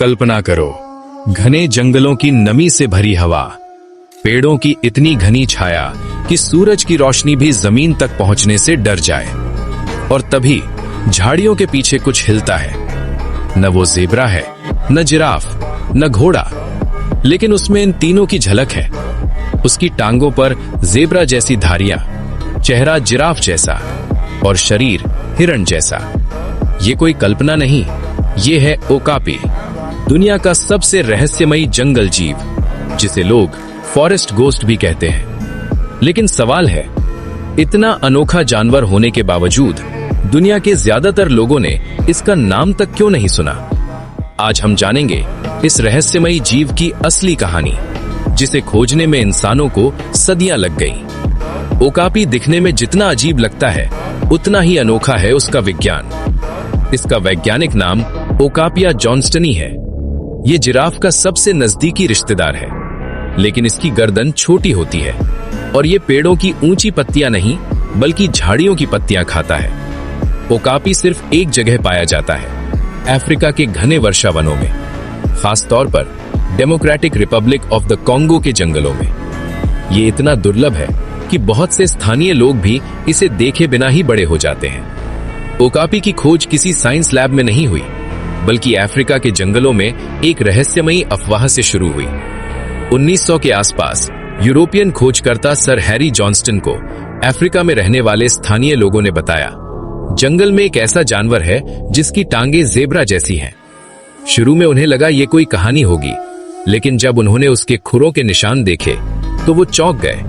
कल्पना करो, घने जंगलों की नमी से भरी हवा, पेड़ों की इतनी घनी छाया कि सूरज की रोशनी भी जमीन तक पहुंचने से डर जाए। और तभी झाड़ियों के पीछे कुछ हिलता है। न वो ज़ेब्रा है, न जिराफ, न घोड़ा, लेकिन उसमें इन तीनों की झलक है। उसकी टांगों पर ज़ेब्रा जैसी धारियां, चेहरा जिराफ जैसा और शरीर हिरण जैसा। ये कोई कल्पना नहीं, ये है ओकापी, दुनिया का सबसे रहस्यमयी जंगल जीव, जिसे लोग फॉरेस्ट गोस्ट भी कहते हैं। लेकिन सवाल है, इतना अनोखा जानवर होने के बावजूद दुनिया के ज्यादातर लोगों ने इसका नाम तक क्यों नहीं सुना? आज हम जानेंगे इस रहस्यमयी जीव की असली कहानी, जिसे खोजने में इंसानों को सदियां लग गई। ओकापी दिखने में जितना अजीब लगता है, उतना ही अनोखा है उसका विज्ञान। इसका वैज्ञानिक नाम ओकापिया जॉन्स्टनी है। ये जिराफ का सबसे नजदीकी रिश्तेदार है, लेकिन इसकी गर्दन छोटी होती है और ये पेड़ों की ऊंची पत्तियां नहीं, बल्कि झाड़ियों की पत्तियां खाता है। ओकापी सिर्फ एक जगह पाया जाता है, अफ्रीका के घने वर्षा वनों में, खास तौर पर democratic Republic of the Congo के जंगलों में। ये इतना दुर्लभ है कि बहुत से स्थानीय लोग भी इसे देखे बिना ही बड़े हो जाते हैं। ओकापी की खोज किसी साइंस लैब में नहीं हुई, बल्कि अफ्रीका के जंगलों में एक रहस्यमयी अफवाह से शुरू हुई। 1900 के आसपास यूरोपियन खोजकर्ता सर हैरी जॉन्स्टन को अफ्रीका में रहने वाले स्थानीय लोगों ने बताया, जंगल में एक ऐसा जानवर है जिसकी टांगे ज़ेब्रा जैसी हैं। शुरू में उन्हें लगा ये कोई कहानी होगी, लेकिन जब उन्होंने उसके खुरों के निशान देखे तो वो चौंक गए।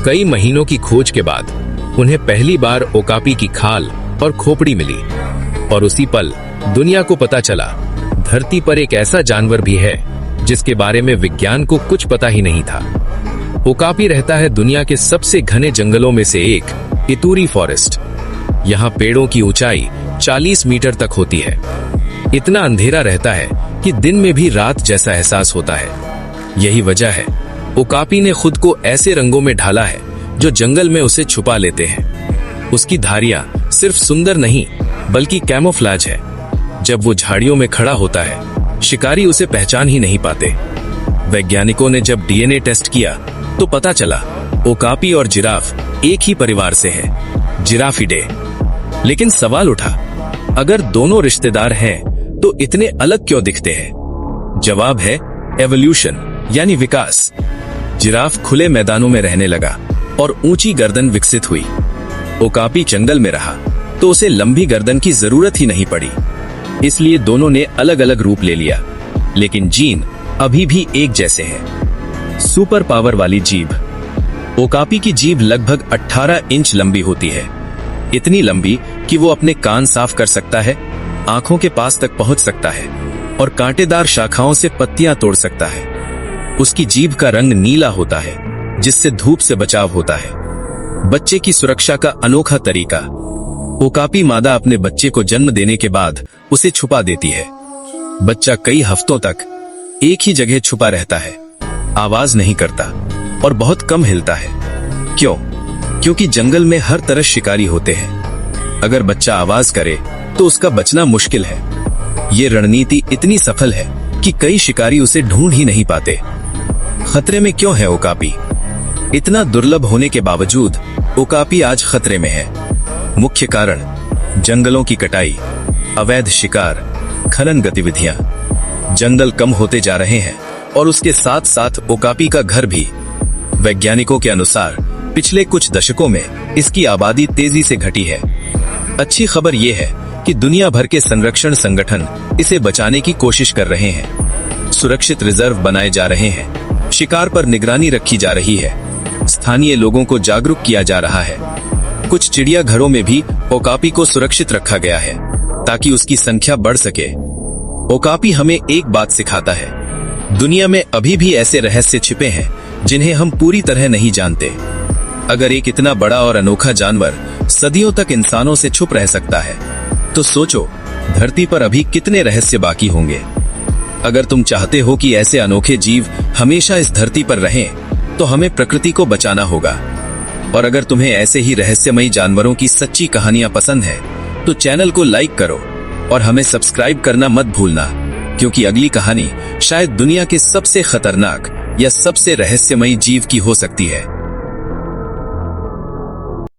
कई महीनों की खोज के बाद उन्हें पहली बार ओकापी की खाल और खोपड़ी मिली, और उसी पल दुनिया को पता चला, धरती पर एक ऐसा जानवर भी है जिसके बारे में विज्ञान को कुछ पता ही नहीं था। ओकापी रहता है दुनिया के सबसे घने जंगलों में से एक, इतूरी फॉरेस्ट। यहाँ पेड़ों की ऊंचाई 40 मीटर तक होती है। इतना अंधेरा रहता है कि दिन में भी रात जैसा एहसास होता है। यही वजह है ओकापी ने खुद को ऐसे रंगों में ढाला है जो जंगल में उसे छुपा लेते हैं। उसकी धारियां सिर्फ सुंदर नहीं, बल्कि कैमोफ्लेज है। जब वो झाड़ियों में खड़ा होता है, शिकारी उसे पहचान ही नहीं पाते। वैज्ञानिकों ने जब डीएनए टेस्ट किया तो पता चला ओकापी और जिराफ एक ही परिवार से है, जिराफिडे। लेकिन सवाल उठा, अगर दोनों रिश्तेदार हैं तो इतने अलग क्यों दिखते हैं? जवाब है एवोल्यूशन, यानी विकास। जिराफ खुले मैदानों में रहने लगा और ऊंची गर्दन विकसित हुई। ओकापी जंगल में रहा तो उसे लंबी गर्दन की जरूरत ही नहीं पड़ी, इसलिए दोनों ने अलग अलग रूप ले लिया, लेकिन जीन अभी भी एक जैसे हैं। सुपर पावर वाली जीभ। ओकापी की जीभ लगभग 18 इंच लंबी होती है, इतनी लंबी कि वो अपने कान साफ कर सकता है, आंखों के पास तक पहुंच सकता है और कांटेदार शाखाओं से पत्तियां तोड़ सकता है। उसकी जीभ का रंग नीला होता है, जिससे धूप से बचाव होता है। बच्चे की सुरक्षा का अनोखा तरीका। ओकापी मादा अपने बच्चे को जन्म देने के बाद उसे छुपा देती है। बच्चा कई हफ्तों तक एक ही जगह छुपा रहता है, आवाज नहीं करता और बहुत कम हिलता है। क्यों? क्योंकि जंगल में हर तरह शिकारी होते हैं। अगर बच्चा आवाज करे तो उसका बचना मुश्किल है। ये रणनीति इतनी सफल है कि कई शिकारी उसे ढूंढ ही नहीं पाते। खतरे में क्यों है ओकापी? इतना दुर्लभ होने के बावजूद ओकापी आज खतरे में है। मुख्य कारण, जंगलों की कटाई, अवैध शिकार, खनन गतिविधियां। जंगल कम होते जा रहे हैं और उसके साथ साथ ओकापी का घर भी। वैज्ञानिकों के अनुसार पिछले कुछ दशकों में इसकी आबादी तेजी से घटी है। अच्छी खबर यह है कि दुनिया भर के संरक्षण संगठन इसे बचाने की कोशिश कर रहे हैं। सुरक्षित रिजर्व बनाए जा रहे हैं, शिकार पर निगरानी रखी जा रही है, स्थानीय लोगों को जागरूक किया जा रहा है। कुछ चिड़ियाघरों में भी ओकापी को सुरक्षित रखा गया है ताकि उसकी संख्या बढ़ सके। ओकापी हमें एक बात सिखाता है, दुनिया में अभी भी ऐसे रहस्य छिपे हैं जिन्हें हम पूरी तरह नहीं जानते। अगर एक इतना बड़ा और अनोखा जानवर सदियों तक इंसानों से छुप रह सकता है, तो सोचो धरती पर अभी कितने रहस्य बाकी होंगे। अगर तुम चाहते हो कि ऐसे अनोखे जीव हमेशा इस धरती पर रहें, तो हमें प्रकृति को बचाना होगा। और अगर तुम्हें ऐसे ही रहस्यमयी जानवरों की सच्ची कहानियां पसंद है, तो चैनल को लाइक करो और हमें सब्सक्राइब करना मत भूलना। क्योंकि अगली कहानी शायद दुनिया के सबसे खतरनाक या सबसे रहस्यमयी जीव की हो सकती है।